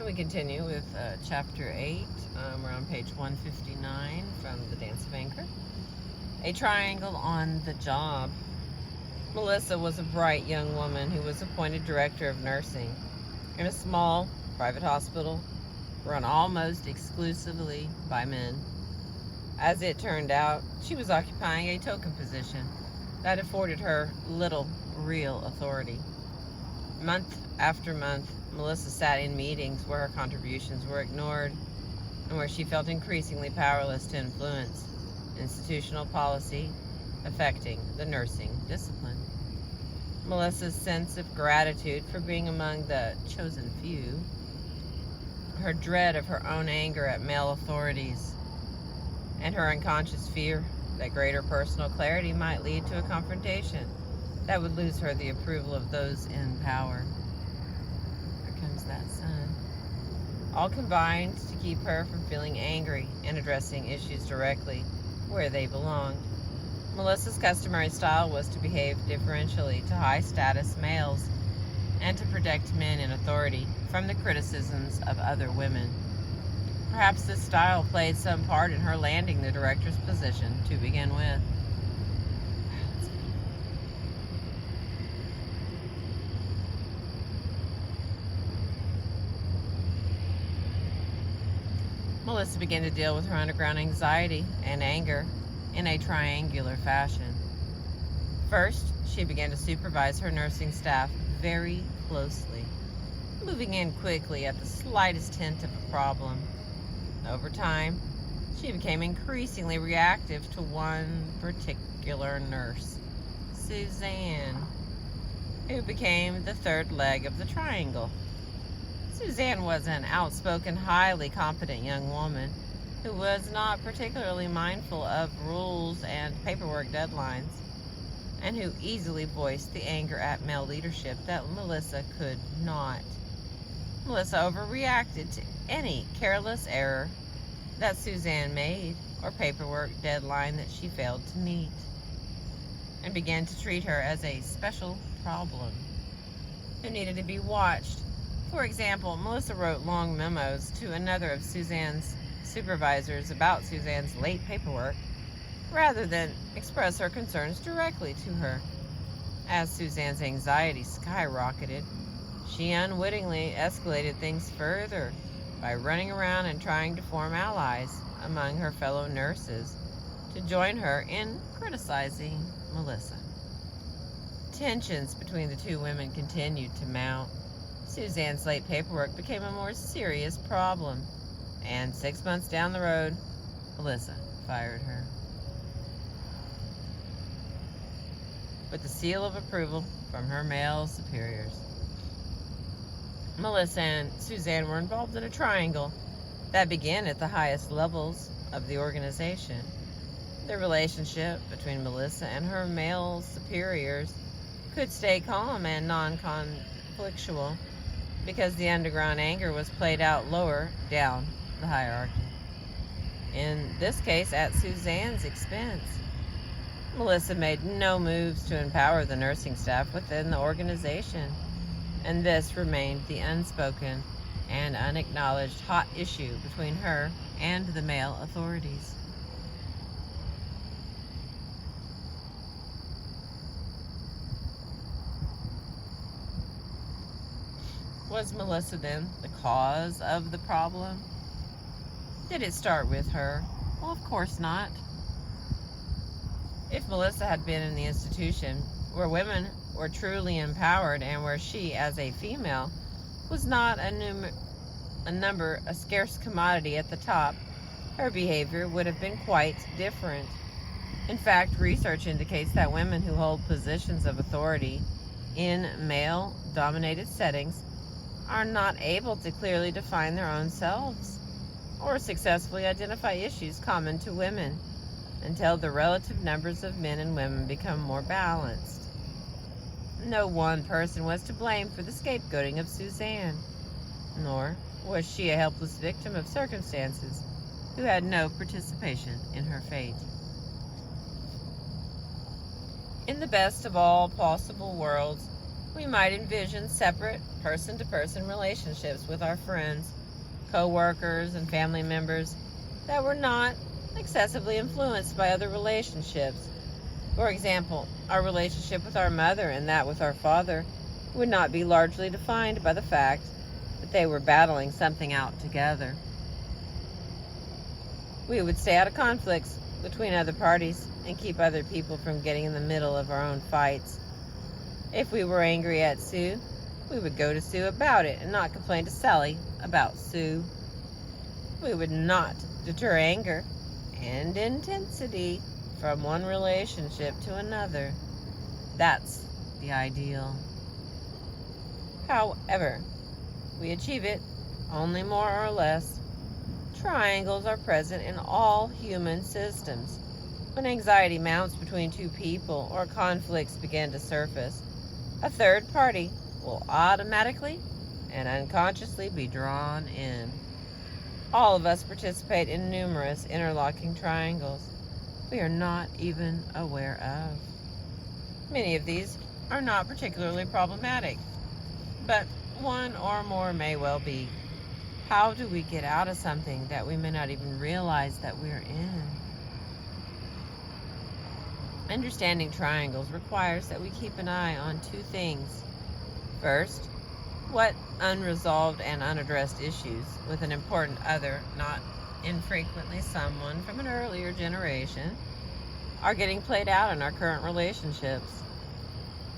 We continue with Chapter 8. We're on page 159 from The Dance of Anchor. A triangle on the job. Melissa was a bright young woman who was appointed director of nursing in a small private hospital run almost exclusively by men. As it turned out, she was occupying a token position that afforded her little real authority. Month after month, Melissa sat in meetings where her contributions were ignored and where she felt increasingly powerless to influence institutional policy affecting the nursing discipline. Melissa's sense of gratitude for being among the chosen few, her dread of her own anger at male authorities, and her unconscious fear that greater personal clarity might lead to a confrontation that would lose her the approval of those in power. Here comes that sun. All combined to keep her from feeling angry and addressing issues directly where they belonged. Melissa's customary style was to behave differentially to high-status males and to protect men in authority from the criticisms of other women. Perhaps this style played some part in her landing the director's position to begin with. Melissa began to deal with her underground anxiety and anger in a triangular fashion. First, she began to supervise her nursing staff very closely, moving in quickly at the slightest hint of a problem. Over time, she became increasingly reactive to one particular nurse, Suzanne, who became the third leg of the triangle. Suzanne was an outspoken, highly competent young woman who was not particularly mindful of rules and paperwork deadlines, and who easily voiced the anger at male leadership that Melissa could not. Melissa overreacted to any careless error that Suzanne made or paperwork deadline that she failed to meet, and began to treat her as a special problem who needed to be watched. For example, Melissa wrote long memos to another of Suzanne's supervisors about Suzanne's late paperwork rather than express her concerns directly to her. As Suzanne's anxiety skyrocketed, she unwittingly escalated things further by running around and trying to form allies among her fellow nurses to join her in criticizing Melissa. Tensions between the two women continued to mount. Suzanne's late paperwork became a more serious problem, and 6 months down the road, Melissa fired her with the seal of approval from her male superiors. Melissa and Suzanne were involved in a triangle that began at the highest levels of the organization. The relationship between Melissa and her male superiors could stay calm and non-conflictual because the underground anger was played out lower down the hierarchy. In this case, at Suzanne's expense. Melissa made no moves to empower the nursing staff within the organization, and this remained the unspoken and unacknowledged hot issue between her and the male authorities. Was Melissa then the cause of the problem? Did it start with her? Well, of course not. If Melissa had been in the institution where women were truly empowered and where she, as a female, was not a scarce commodity at the top, her behavior would have been quite different. In fact, research indicates that women who hold positions of authority in male-dominated settings are not able to clearly define their own selves or successfully identify issues common to women until the relative numbers of men and women become more balanced. No one person was to blame for the scapegoating of Suzanne, nor was she a helpless victim of circumstances who had no participation in her fate. In the best of all possible worlds, We might envision separate person-to-person relationships with our friends, co-workers, and family members that were not excessively influenced by other relationships. For example, our relationship with our mother and that with our father would not be largely defined by the fact that they were battling something out together. We would stay out of conflicts between other parties and keep other people from getting in the middle of our own fights. If we were angry at Sue, we would go to Sue about it and not complain to Sally about Sue. We would not deter anger and intensity from one relationship to another. That's the ideal. However, we achieve it only more or less. Triangles are present in all human systems. When anxiety mounts between two people or conflicts begin to surface, a third party will automatically and unconsciously be drawn in. All of us participate in numerous interlocking triangles we are not even aware of. Many of these are not particularly problematic, but one or more may well be. How do we get out of something that we may not even realize that we're in? Understanding triangles requires that we keep an eye on two things. First, what unresolved and unaddressed issues with an important other, not infrequently someone from an earlier generation, are getting played out in our current relationships.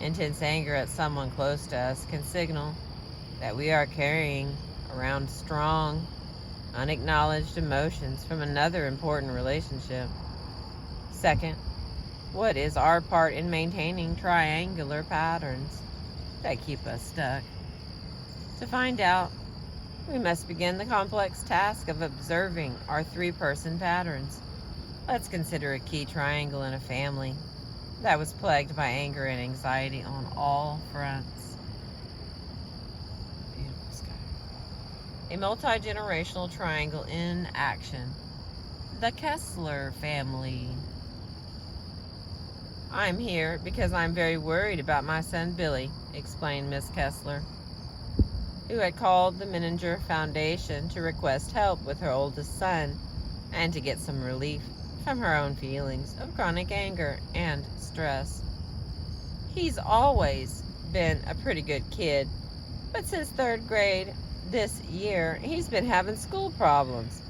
Intense anger at someone close to us can signal that we are carrying around strong, unacknowledged emotions from another important relationship. Second, what is our part in maintaining triangular patterns that keep us stuck? To find out, we must begin the complex task of observing our three-person patterns. Let's consider a key triangle in a family that was plagued by anger and anxiety on all fronts. Beautiful sky. A multi-generational triangle in action. The Kessler family. I'm here because I'm very worried about my son Billy, explained Miss Kessler, who had called the Menninger Foundation to request help with her oldest son and to get some relief from her own feelings of chronic anger and stress. He's always been a pretty good kid, but since third grade this year, he's been having school problems.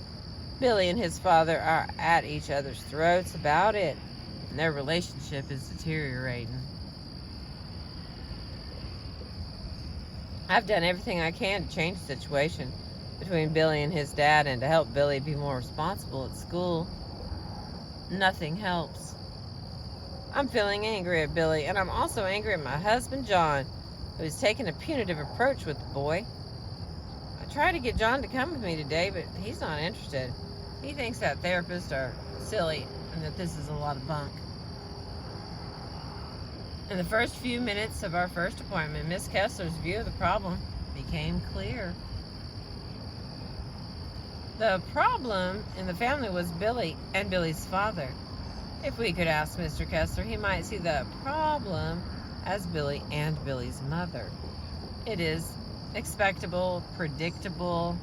Billy and his father are at each other's throats about it, and their relationship is deteriorating. I've done everything I can to change the situation between Billy and his dad and to help Billy be more responsible at school. Nothing helps. I'm feeling angry at Billy, and I'm also angry at my husband, John, who's taken a punitive approach with the boy. I tried to get John to come with me today, but he's not interested. He thinks that therapists are silly and that this is a lot of bunk. In the first few minutes of our first appointment, Miss Kessler's view of the problem became clear. The problem in the family was Billy and Billy's father. If we could ask Mr. Kessler, he might see the problem as Billy and Billy's mother. It is expectable, predictable,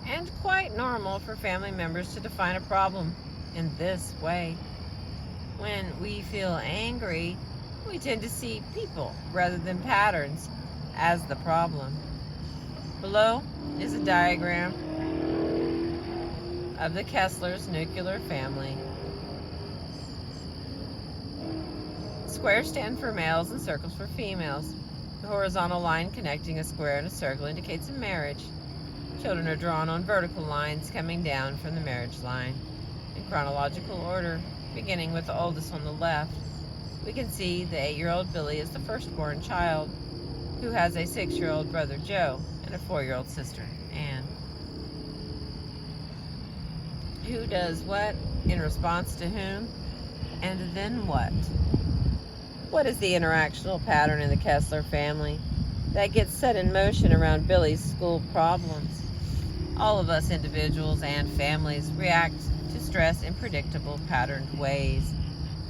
and quite normal for family members to define a problem in this way. When we feel angry, we tend to see people rather than patterns as the problem. Below is a diagram of the Kessler's nuclear family. Squares stand for males and circles for females. The horizontal line connecting a square and a circle indicates a marriage. Children are drawn on vertical lines coming down from the marriage line in chronological order, beginning with the oldest on the left. We can see the 8-year-old Billy is the firstborn child, who has a 6-year-old brother Joe and a 4-year-old sister Anne. Who does what in response to whom, and then what? What is the interactional pattern in the Kessler family that gets set in motion around Billy's school problems? All of us individuals and families react to stress in predictable, patterned ways.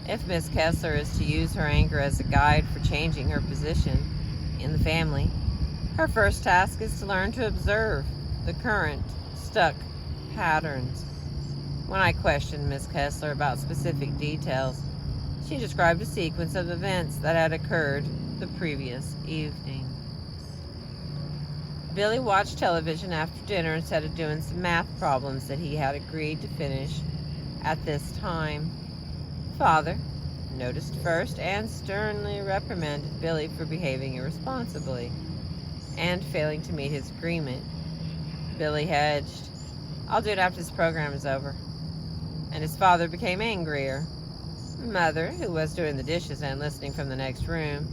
If Miss Kessler is to use her anger as a guide for changing her position in the family, her first task is to learn to observe the current stuck patterns. When I questioned Miss Kessler about specific details, she described a sequence of events that had occurred the previous evening. Billy watched television after dinner instead of doing some math problems that he had agreed to finish at this time. Father noticed first and sternly reprimanded Billy for behaving irresponsibly and failing to meet his agreement. Billy hedged, "I'll do it after this program is over." And his father became angrier. Mother, who was doing the dishes and listening from the next room,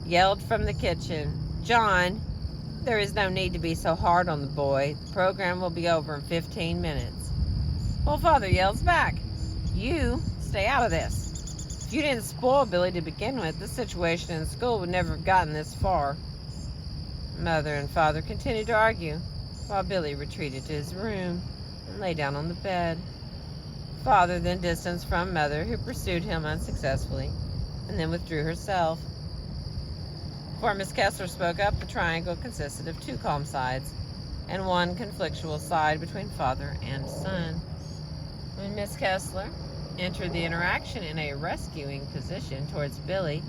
yelled from the kitchen, "John, there is no need to be so hard on the boy. The program will be over in 15 minutes. Well, Father yells back, "You stay out of this. If you didn't spoil Billy to begin with, the situation in school would never have gotten this far." Mother and Father continued to argue, while Billy retreated to his room and lay down on the bed. Father then distanced from Mother, who pursued him unsuccessfully, and then withdrew herself. Before Miss Kessler spoke up, the triangle consisted of two calm sides and one conflictual side between father and son. When Miss Kessler entered the interaction in a rescuing position towards Billy,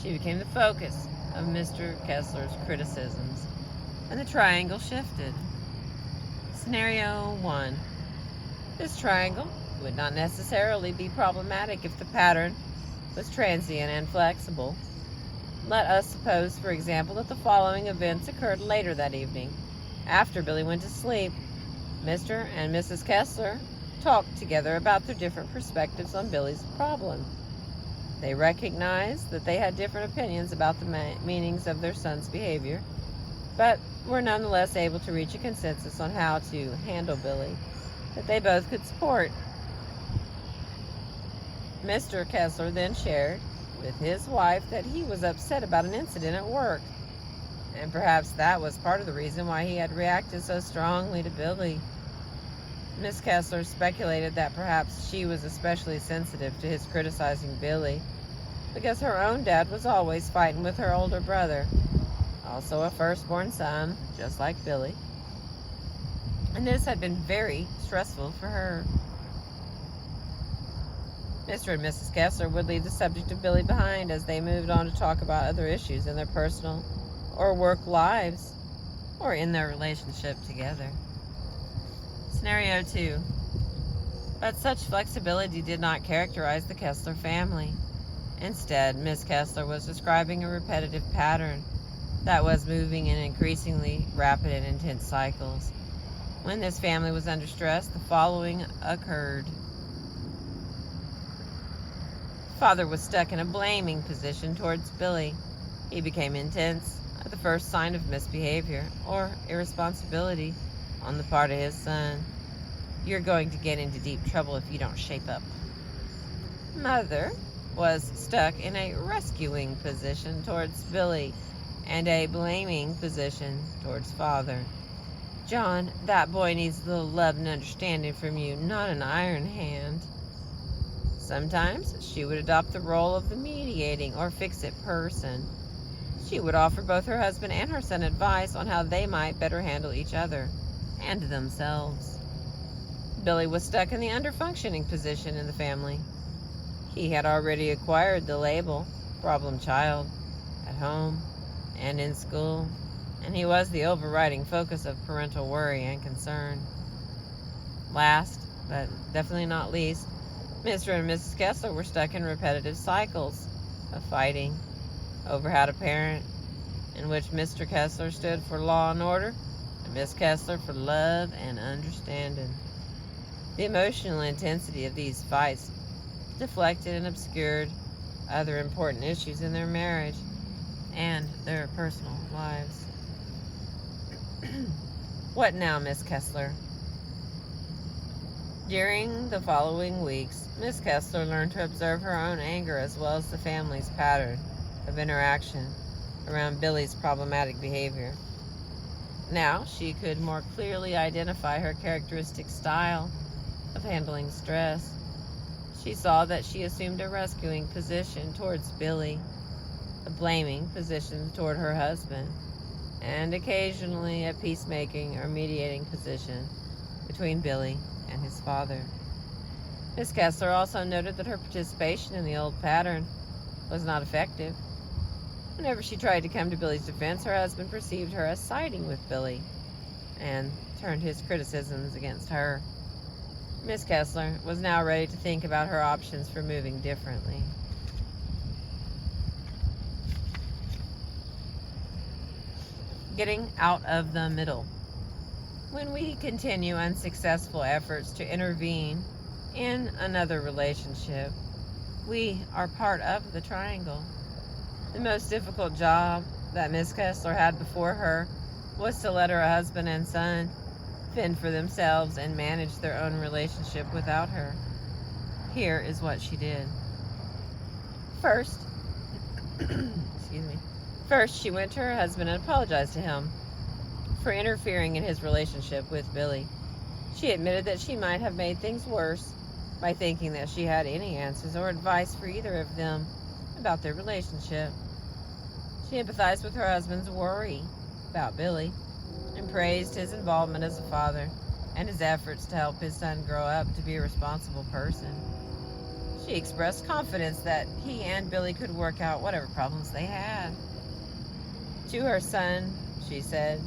she became the focus of Mr. Kessler's criticisms, and the triangle shifted. Scenario 1. This triangle would not necessarily be problematic if the pattern was transient and flexible. Let us suppose, for example, that the following events occurred later that evening. After Billy went to sleep, Mr. and Mrs. Kessler talked together about their different perspectives on Billy's problem. They recognized that they had different opinions about the meanings of their son's behavior, but were nonetheless able to reach a consensus on how to handle Billy that they both could support. Mr. Kessler then shared with his wife that he was upset about an incident at work, and perhaps that was part of the reason why he had reacted so strongly to Billy. Miss Kessler speculated that perhaps she was especially sensitive to his criticizing Billy because her own dad was always fighting with her older brother, also a firstborn son, just like Billy, and this had been very stressful for her. Mr. and Mrs. Kessler would leave the subject of Billy behind as they moved on to talk about other issues in their personal or work lives, or in their relationship together. Scenario 2. But such flexibility did not characterize the Kessler family. Instead, Miss Kessler was describing a repetitive pattern that was moving in increasingly rapid and intense cycles. When this family was under stress, the following occurred. Father was stuck in a blaming position towards Billy. He became intense at the first sign of misbehavior or irresponsibility on the part of his son. "You're going to get into deep trouble if you don't shape up." Mother was stuck in a rescuing position towards Billy and a blaming position towards Father. "John, that boy needs a little love and understanding from you, not an iron hand." Sometimes she would adopt the role of the mediating or fix-it person. She would offer both her husband and her son advice on how they might better handle each other and themselves. Billy was stuck in the under-functioning position in the family. He had already acquired the label problem child at home and in school, and he was the overriding focus of parental worry and concern. Last, but definitely not least, Mr. and Mrs. Kessler were stuck in repetitive cycles of fighting over how to parent, in which Mr. Kessler stood for law and order, and Miss Kessler for love and understanding. The emotional intensity of these fights deflected and obscured other important issues in their marriage and their personal lives. What now, Miss Kessler? During the following weeks, Miss Kessler learned to observe her own anger as well as the family's pattern of interaction around Billy's problematic behavior. Now she could more clearly identify her characteristic style of handling stress. She saw that she assumed a rescuing position towards Billy. a blaming position toward her husband, and occasionally a peacemaking or mediating position between Billy and his father. Miss Kessler also noted that her participation in the old pattern was not effective. Whenever she tried to come to Billy's defense, her husband perceived her as siding with Billy and turned his criticisms against her. Miss Kessler was now ready to think about her options for moving differently. Getting out of the middle. When we continue unsuccessful efforts to intervene in another relationship, we are part of the triangle. The most difficult job that Miss Kessler had before her was to let her husband and son fend for themselves and manage their own relationship without her. Here is what she did. First, First, she went to her husband and apologized to him for interfering in his relationship with Billy. She admitted that she might have made things worse by thinking that she had any answers or advice for either of them about their relationship. She empathized with her husband's worry about Billy and praised his involvement as a father and his efforts to help his son grow up to be a responsible person. She expressed confidence that he and Billy could work out whatever problems they had. To her son, she said,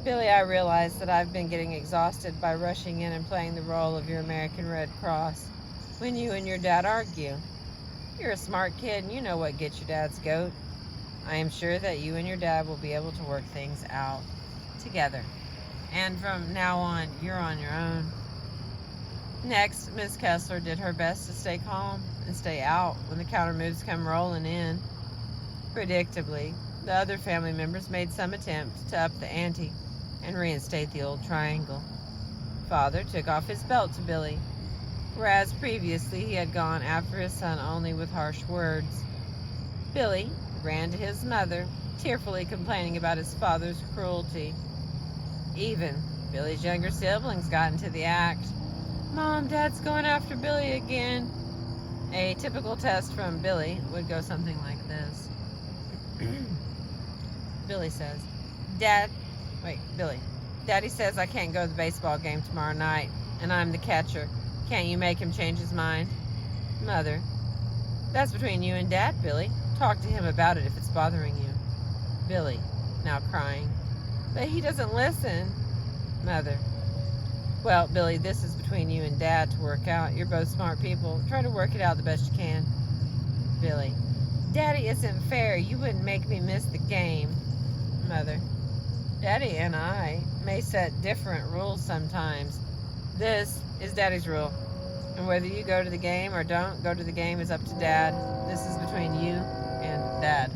"Billy, I realize that I've been getting exhausted by rushing in and playing the role of your American Red Cross when you and your dad argue. You're a smart kid and you know what gets your dad's goat. I am sure that you and your dad will be able to work things out together. And from now on, you're on your own." Next, Miss Kessler did her best to stay calm and stay out when the counter moves come rolling in. Predictably, the other family members made some attempt to up the ante and reinstate the old triangle. Father took off his belt to Billy, whereas previously he had gone after his son only with harsh words. Billy ran to his mother, tearfully complaining about his father's cruelty. Even Billy's younger siblings got into the act. "Mom, Dad's going after Billy again." A typical test from Billy would go something like this. Billy, Daddy says I can't go to the baseball game tomorrow night, and I'm the catcher. Can't you make him change his mind? Mother, that's between you and Dad, Billy. Talk to him about it if it's bothering you. Billy, now crying, but he doesn't listen. Mother, well, Billy, this is between you and Dad to work out. You're both smart people. Try to work it out the best you can. Billy, Daddy isn't fair. You wouldn't make me miss the game. Mother, Daddy and I may set different rules sometimes. This is Daddy's rule. And whether you go to the game or don't go to the game is up to Dad. This is between you and Dad.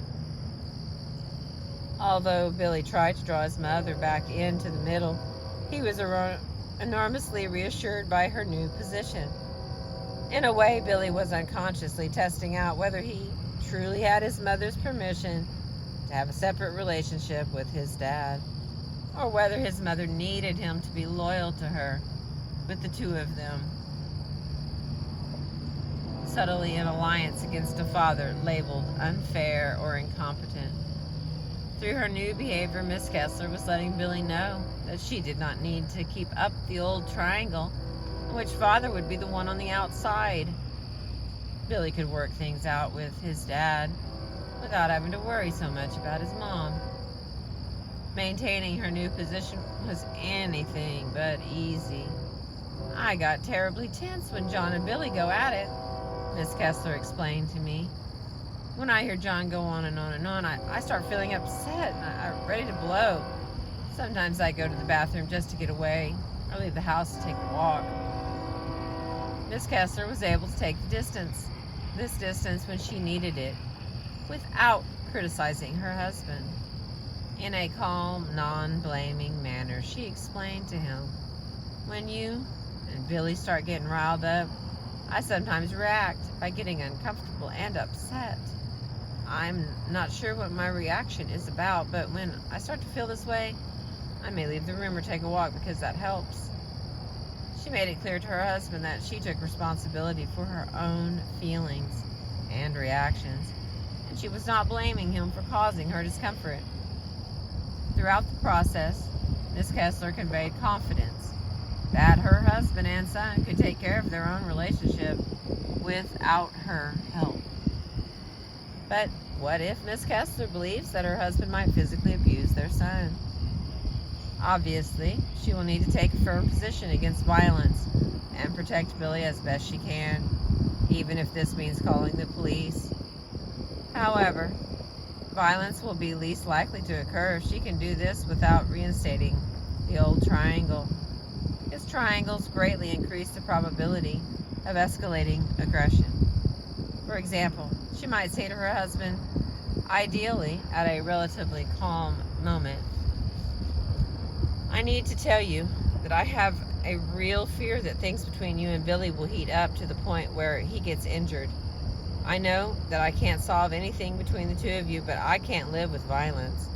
Although Billy tried to draw his mother back into the middle, he was enormously reassured by her new position. In a way, Billy was unconsciously testing out whether he truly had his mother's permission to have a separate relationship with his dad, or whether his mother needed him to be loyal to her, with the two of them subtly in alliance against a father labeled unfair or incompetent. Through her new behavior, Miss Kessler was letting Billy know that she did not need to keep up the old triangle in which father would be the one on the outside. Billy could work things out with his dad without having to worry so much about his mom. Maintaining her new position was anything but easy. "I got terribly tense when John and Billy go at it," Miss Kessler explained to me. "When I hear John go on and on and on, I start feeling upset and I'm ready to blow. Sometimes I go to the bathroom just to get away or leave the house to take a walk." Miss Kessler was able to take this distance when she needed it, without criticizing her husband. In a calm, non-blaming manner, she explained to him, "When you and Billy start getting riled up, I sometimes react by getting uncomfortable and upset. I'm not sure what my reaction is about, but when I start to feel this way, I may leave the room or take a walk because that helps." She made it clear to her husband that she took responsibility for her own feelings and reactions, and she was not blaming him for causing her discomfort. Throughout the process, Miss Kessler conveyed confidence that her husband and son could take care of their own relationship without her help. But what if Miss Kessler believes that her husband might physically abuse their son? Obviously, she will need to take a firm position against violence and protect Billy as best she can, even if this means calling the police. However, violence will be least likely to occur if she can do this without reinstating the old triangle. His triangles greatly increase the probability of escalating aggression. For example, she might say to her husband, ideally at a relatively calm moment, "I need to tell you that I have a real fear that things between you and Billy will heat up to the point where he gets injured. I know that I can't solve anything between the two of you, but I can't live with violence.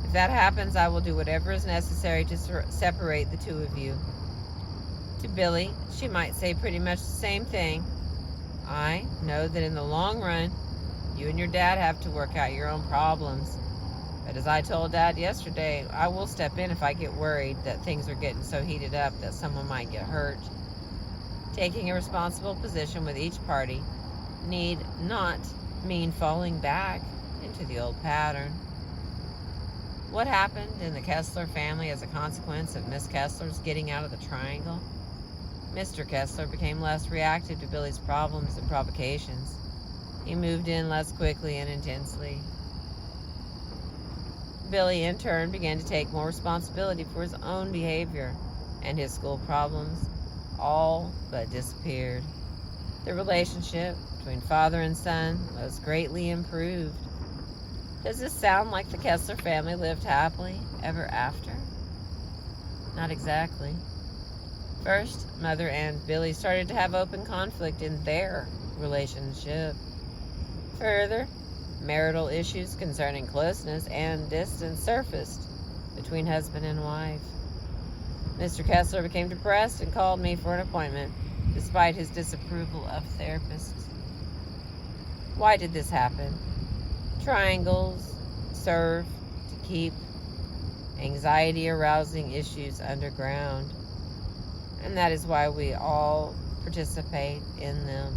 If that happens, I will do whatever is necessary to separate the two of you." To Billy, she might say pretty much the same thing. "I know that in the long run, you and your dad have to work out your own problems. But as I told Dad yesterday, I will step in if I get worried that things are getting so heated up that someone might get hurt." Taking a responsible position with each party need not mean falling back into the old pattern. What happened in the Kessler family as a consequence of Miss Kessler's getting out of the triangle? Mr. Kessler became less reactive to Billy's problems and provocations. He moved in less quickly and intensely. Billy, in turn, began to take more responsibility for his own behavior, and his school problems all but disappeared. The relationship between father and son was greatly improved. Does this sound like the Kessler family lived happily ever after? Not exactly. First, Mother and Billy started to have open conflict in their relationship. Further, marital issues concerning closeness and distance surfaced between husband and wife. Mr. Kessler became depressed and called me for an appointment, despite his disapproval of therapists. Why did this happen? Triangles serve to keep anxiety-arousing issues underground, and that is why we all participate in them.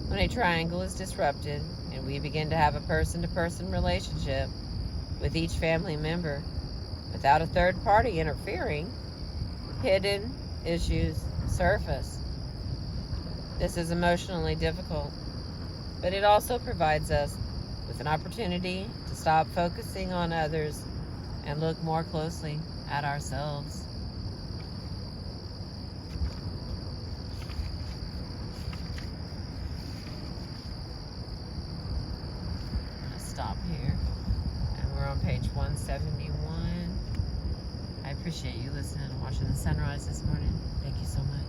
When a triangle is disrupted, and we begin to have a person-to-person relationship with each family member without a third party interfering, hidden issues surface. This is emotionally difficult, but it also provides us with an opportunity to stop focusing on others and look more closely at ourselves. Stop here, and we're on page 171. I appreciate you listening and watching the sunrise this morning. Thank you so much.